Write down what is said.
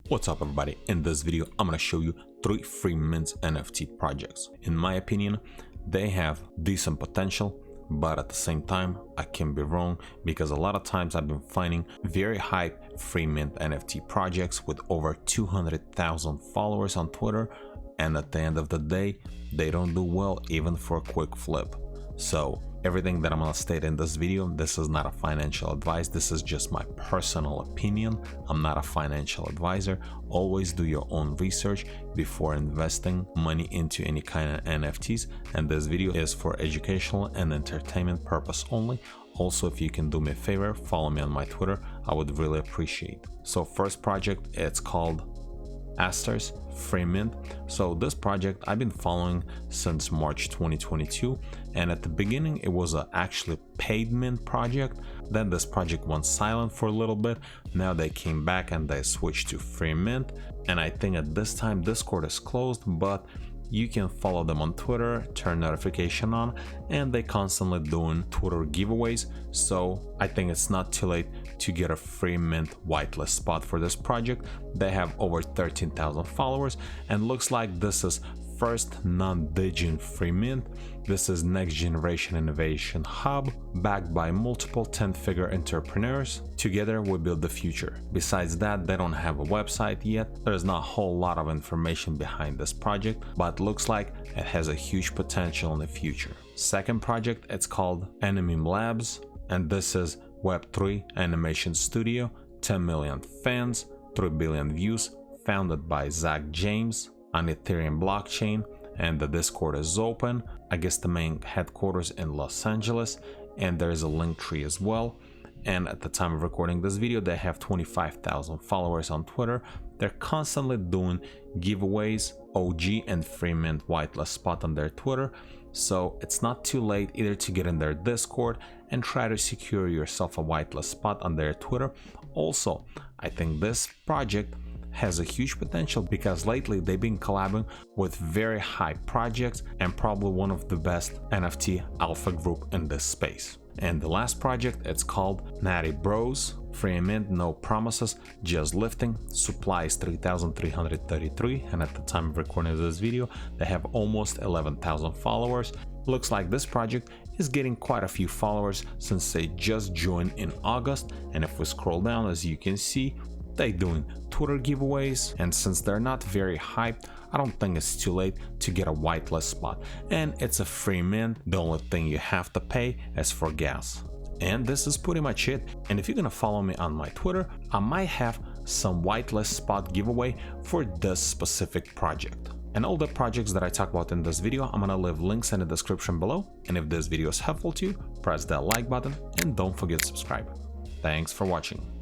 What's up everybody, in this video I'm gonna show you 3 free mint NFT projects. In my opinion, they have decent potential, but at the same time I can be wrong because a lot of times I've been finding very hype free mint NFT projects with over 200,000 followers on Twitter, and at the end of the day they don't do well even for a quick flip. So everything that I'm gonna state in this video, this is not a financial advice, this is just my personal opinion. I'm not a financial advisor. Always do your own research before investing money into any kind of NFTs, and this video is for educational and entertainment purpose only. Also, if you can do me a favor, follow me on my Twitter, I would really appreciate. So first project, it's called Astersnft. So this project I've been following since March 2022, and at the beginning it was a actually paid mint project. Then this project went silent for a little bit. Now they came back and they switched to free mint, and I think at this time Discord is closed, but you can follow them on Twitter, turn notification on, and they constantly doing Twitter giveaways. So I think it's not too late to get a free mint whitelist spot for this project. They have over 13,000 followers, and looks like this is first non-digit free mint. This is next generation innovation hub backed by multiple 10-figure entrepreneurs. Together we build the future. Besides that, they don't have a website yet. There's not a whole lot of information behind this project, but looks like it has a huge potential in the future. Second project, it's called AnimemeLabs, and this is Web3 animation studio, 10 million fans, 3 billion views, founded by Zach James on Ethereum blockchain, and the Discord is open. I guess the main headquarters in Los Angeles, and there is a link tree as well. And at the time of recording this video they have 25,000 followers on Twitter. They're constantly doing giveaways, OG and free mint whitelist spot on their Twitter, so it's not too late either to get in their Discord and try to secure yourself a whitelist spot on their Twitter. Also, I think this project has a huge potential because lately they've been collabing with very high projects and probably one of the best NFT alpha group in this space. And the last project, it's called Matty Bros, free mint, no promises, just lifting. Supply is 3,333, and at the time of recording this video they have almost 11,000 followers. Looks like this project is getting quite a few followers since they just joined in August, and if we scroll down, as you can see, they're doing Twitter giveaways, and since they're not very hyped, I don't think it's too late to get a whitelist spot, and it's a free mint. The only thing you have to pay is for gas. And this is pretty much it. And if you're gonna follow me on my Twitter, I might have some whitelist spot giveaway for this specific project. And all the projects that I talk about in this video, I'm gonna leave links in the description below. And if this video is helpful to you, press that like button and don't forget to subscribe. Thanks for watching.